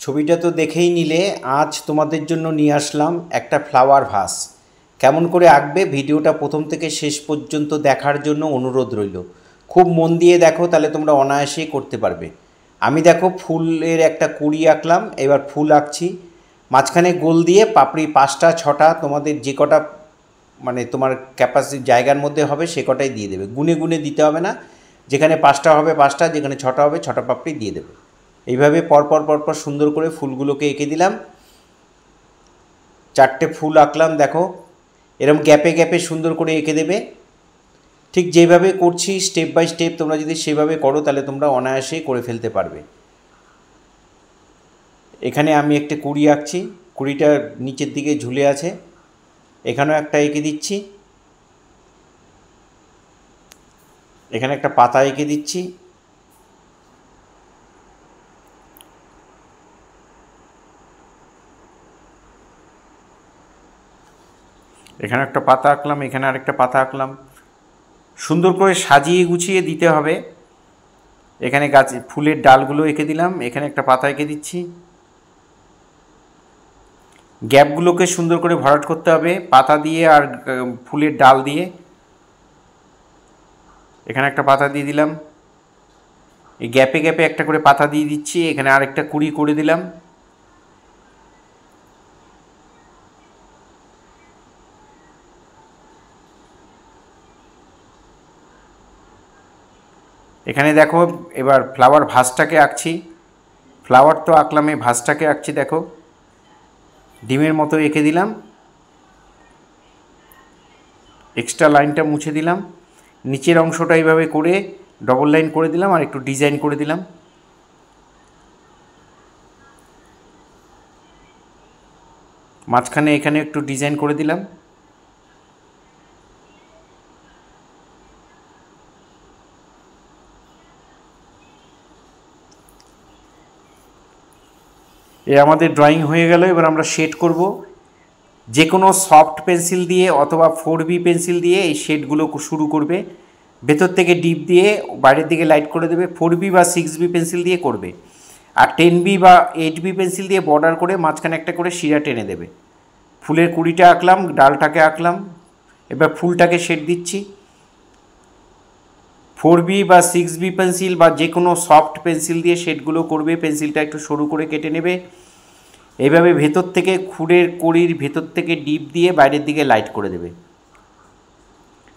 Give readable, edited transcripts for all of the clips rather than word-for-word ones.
ছবিটা তো দেখেই নিলে। আজ তোমাদের জন্য নিয়ে আসলাম একটা ফ্লাওয়ার ভাস। কেমন করে আঁকবে ভিডিওটা প্রথম থেকে শেষ পর্যন্ত দেখার জন্য অনুরোধ রইল। খুব মন দিয়ে দেখো, তাহলে তোমরা অনায়াসেই করতে পারবে। আমি দেখো ফুলের একটা কুড়ি আঁকলাম, এবার ফুল আঁকছি। মাঝখানে গোল দিয়ে পাপড়ি 5টা 6টা তোমাদের যে কটা মানে তোমার ক্যাপাসিটি জায়গার মধ্যে হবে সে কটাই দিয়ে দেবে। গুনে গুনে দিতে হবে না, যেখানে 5টা হবে 5টা, যেখানে 6টা হবে 6টা পাপড়ি দিয়ে দেবে। এইভাবে পরপর পরপর সুন্দর করে ফুলগুলোকে এঁকে দিলাম। 4টে ফুল আঁকলাম, দেখো এরকম গ্যাপে গ্যাপে সুন্দর করে এঁকে দেবে। ঠিক যেভাবে করছি স্টেপ বাই স্টেপ তোমরা যদি সেভাবে করো তাহলে তোমরা অনায়াসেই করে ফেলতে পারবে। এখানে আমি একটা কুড়ি আঁকছি, কুড়িটা নিচের দিকে ঝুলে আছে। এখানেও একটা এঁকে দিচ্ছি, এখানে একটা পাতা এঁকে দিচ্ছি। এখানে একটা পাতা আঁকলাম, এখানে আরেকটা পাতা আঁকলাম। সুন্দর করে সাজিয়ে গুছিয়ে দিতে হবে। এখানে গাছ ফুলের ডালগুলো এঁকে দিলাম, এখানে একটা পাতা এঁকে দিচ্ছি। গ্যাপগুলোকে সুন্দর করে ভরাট করতে হবে পাতা দিয়ে আর ফুলের ডাল দিয়ে। এখানে একটা পাতা দিয়ে দিলাম, এই গ্যাপে গ্যাপে একটা করে পাতা দিয়ে দিচ্ছি। এখানে আরেকটা কুড়ি করে দিলাম। এখানে দেখো এবার ফ্লাওয়ার ভাসটাকে আঁকছি। ফ্লাওয়ার তো আঁকলাম, এই ভাসটাকে আঁকছি। দেখো ডিমের মতো এঁকে দিলাম, এক্সট্রা লাইনটা মুছে দিলাম। নিচের অংশটা এইভাবে করে ডবল লাইন করে দিলাম আর একটু ডিজাইন করে দিলাম। মাঝখানে এখানে একটু ডিজাইন করে দিলাম। এ আমাদের ড্রয়িং হয়ে গেল। এবার আমরা শেড করব। যে কোনো সফট পেন্সিল দিয়ে অথবা 4B পেন্সিল দিয়ে এই শেডগুলো শুরু করবে। ভেতর থেকে ডিপ দিয়ে বাইরের দিকে লাইট করে দেবে। 4B বা 6B পেন্সিল দিয়ে করবে। আর 10B বা 8B পেন্সিল দিয়ে বর্ডার করে মাঝখানে একটা করে শিরা টেনে দেবে। ফুলের কুড়িটা আঁকলাম, ডালটাকে আঁকলাম, এবার ফুলটাকে শেড দিচ্ছি। 4B বা 6B পেন্সিল বা যে কোনো সফট পেন্সিল দিয়ে শেডগুলো করবে। পেন্সিলটা একটু সরু করে কেটে নেবে। এইভাবে ভেতর থেকে ফুলের কড়ির ভেতর থেকে ডিপ দিয়ে বাইরের দিকে লাইট করে দেবে।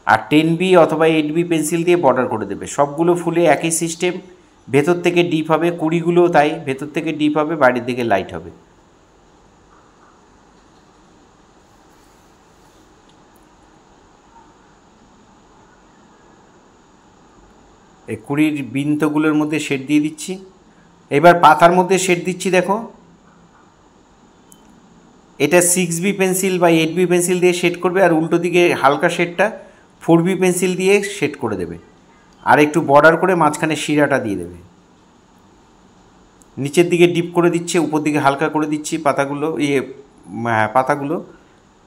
আর 10B অথবা 8B পেন্সিল দিয়ে বর্ডার করে দেবে। সবগুলো ফুলে একই সিস্টেম, ভেতর থেকে ডিপ হবে। কুড়িগুলোও তাই, ভেতর থেকে ডিপ হবে, বাইরের দিকে লাইট হবে। এই কুড়ির বৃন্তগুলোর মধ্যে শেড দিয়ে দিচ্ছি। এবার পাতার মধ্যে শেড দিচ্ছি। দেখো এটা 6B পেন্সিল বা 8B পেন্সিল দিয়ে শেড করবে, আর উল্টো দিকে হালকা শেডটা 4B পেন্সিল দিয়ে শেড করে দেবে। আর একটু বর্ডার করে মাঝখানে শিরাটা দিয়ে দেবে। নিচের দিকে ডিপ করে দিচ্ছে, উপর দিকে হালকা করে দিচ্ছি পাতাগুলো।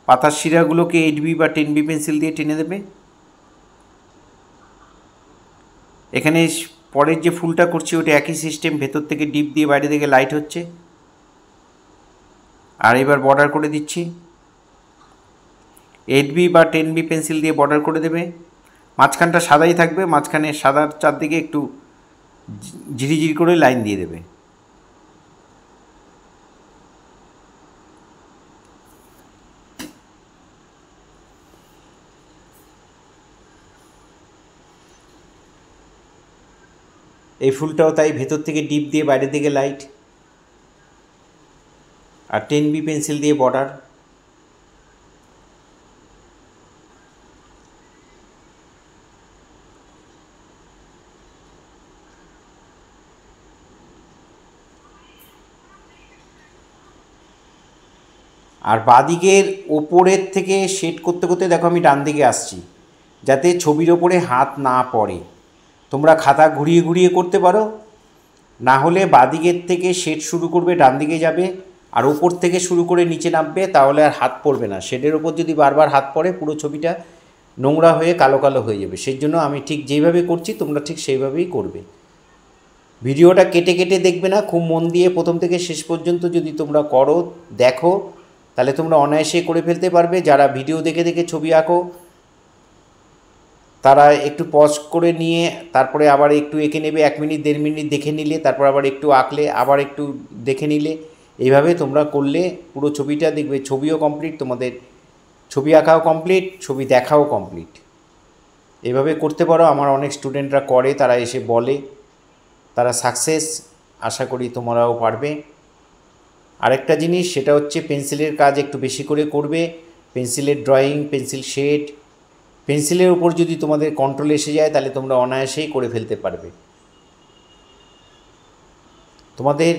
পাতার শিরাগুলোকে 8B বা 10B পেন্সিল দিয়ে টেনে দেবে। এখানে পরের যে ফুলটা করছি ওটা একই সিস্টেম, ভেতর থেকে ডিপ দিয়ে বাইরে থেকে লাইট হচ্ছে। আর এবার বর্ডার করে দিচ্ছি। 8B বা 10B পেন্সিল দিয়ে বর্ডার করে দেবে। মাঝখানটা সাদাই থাকবে, মাঝখানে সাদার চারদিকে একটু ঝিরিঝিরি করে লাইন দিয়ে দেবে। এই ফুলটাও তাই, ভেতর থেকে ডিপ দিয়ে বাইরের দিকে লাইট, আর 10B পেন্সিল দিয়ে বর্ডার। আর বাঁদিকের ওপরের থেকে শেড করতে করতে দেখো আমি ডান দিকে আসছি, যাতে ছবির ওপরে হাত না পড়ে। তোমরা খাতা ঘুরিয়ে ঘুরিয়ে করতে পারো, না হলে বাঁদিকের থেকে শেড শুরু করবে, ডান দিকে যাবে, আর ওপর থেকে শুরু করে নিচে নামবে, তাহলে আর হাত পড়বে না। শেডের ওপর যদি বারবার হাত পড়ে পুরো ছবিটা নোংরা হয়ে কালো কালো হয়ে যাবে। সেই জন্য আমি ঠিক যেইভাবে করছি তোমরা ঠিক সেইভাবেই করবে। ভিডিওটা কেটে কেটে দেখবে না, খুব মন দিয়ে প্রথম থেকে শেষ পর্যন্ত যদি তোমরা করো, দেখো, তাহলে তোমরা অনায়াসে করে ফেলতে পারবে। যারা ভিডিও দেখে দেখে ছবি আঁকো তারা একটু পজ করে নিয়ে তারপরে আবার একটু এঁকে নেবে, 1 মিনিট 1.5 মিনিট দেখে নিলে, তারপর আবার একটু আঁকলে, আবার একটু দেখে নিলে। এইভাবে তোমরা করলে পুরো ছবিটা দেখবে, ছবিও কমপ্লিট, তোমাদের ছবি আঁকাও কমপ্লিট, ছবি দেখাও কমপ্লিট। এভাবে করতে পারো। আমার অনেক স্টুডেন্টরা করে, তারা এসে বলে, তারা সাকসেস। আশা করি তোমরাও পারবে। আরেকটা জিনিস, সেটা হচ্ছে পেন্সিলের কাজ একটু বেশি করে করবে। পেন্সিলের ড্রয়িং, পেন্সিল শেড, পেন্সিলের উপর যদি তোমাদের কন্ট্রোল এসে যায় তাহলে তোমরা অনায়াসেই করে ফেলতে পারবে। তোমাদের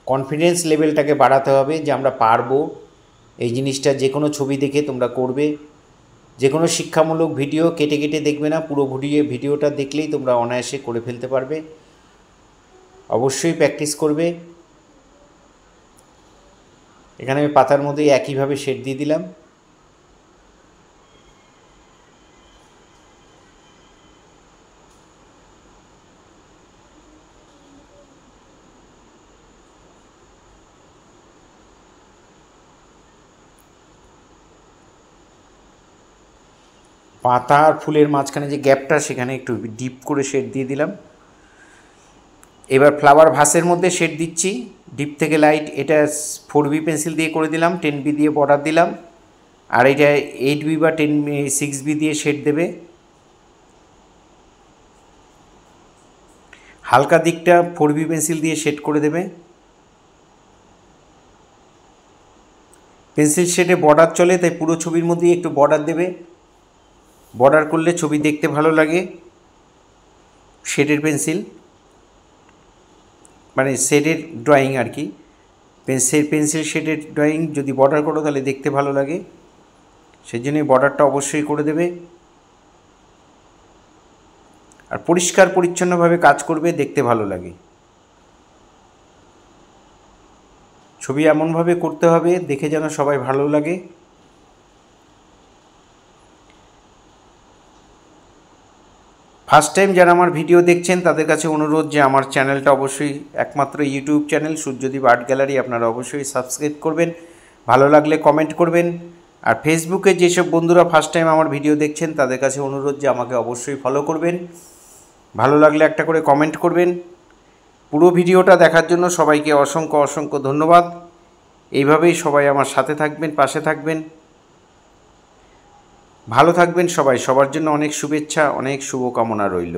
কনফিডেন্স লেভেলটাকে বাড়াতে হবে যে আমরা পারবো। এই জিনিসটা যে কোনো ছবি দেখে তোমরা করবে। যে কোনো শিক্ষামূলক ভিডিও কেটে কেটে দেখবে না, পুরো ভিডিওটা দেখলেই তোমরা অনায়াসে করে ফেলতে পারবে। অবশ্যই প্র্যাকটিস করবে। এখানে আমি পাতার মধ্যেই একইভাবে শেড দিয়ে দিলাম। পাতা আর ফুলের মাঝখানে যে গ্যাপটা, সেখানে একটু ডিপ করে শেড দিয়ে দিলাম। এবার ফ্লাওয়ার ভাসের মধ্যে শেড দিচ্ছি, ডিপ থেকে লাইট। এটা 4B পেন্সিল দিয়ে করে দিলাম, 10B দিয়ে বর্ডার দিলাম। আর এটা 8B বা 6B দিয়ে শেড দেবে। হালকা দিকটা 4B পেন্সিল দিয়ে শেড করে দেবে। পেন্সিল শেডে বর্ডার চলে, তাই পুরো ছবির মধ্যেই একটু বর্ডার দেবে। বর্ডার করলে ছবি দেখতে ভালো লাগে। শেডের পেন্সিল মানে শেডের ড্রয়িং আর কি, পেন্সিল শেডের ড্রয়িং যদি বর্ডার করো তাহলে দেখতে ভালো লাগে। সেই জন্যই বর্ডারটা অবশ্যই করে দেবে। আর পরিষ্কার পরিচ্ছন্নভাবে কাজ করবে, দেখতে ভালো লাগে। ছবি এমনভাবে করতে হবে দেখে যেন সবাই ভালো লাগে। ফার্স্ট টাইম যারা আমার ভিডিও দেখছেন তাদের কাছে অনুরোধ যে আমার চ্যানেলটা অবশ্যই একমাত্র YouTube channel Suryadip art gallery, আপনারা অবশ্যই সাবস্ক্রাইব করবেন। ভালো লাগলে কমেন্ট করবেন। আর ফেসবুকে যেসব বন্ধুরা ফার্স্ট টাইম আমার ভিডিও দেখছেন তাদের কাছে অনুরোধ যে আমাকে অবশ্যই ফলো করবেন। ভালো লাগলে একটা করে কমেন্ট করবেন। পুরো ভিডিওটা দেখার জন্য সবাইকে অসংখ্য অসংখ্য ধন্যবাদ। এইভাবেই সবাই আমার সাথে থাকবেন, পাশে থাকবেন। ভালো থাকবেন সবাই। সবার জন্য অনেক শুভেচ্ছা, অনেক শুভকামনা রইল।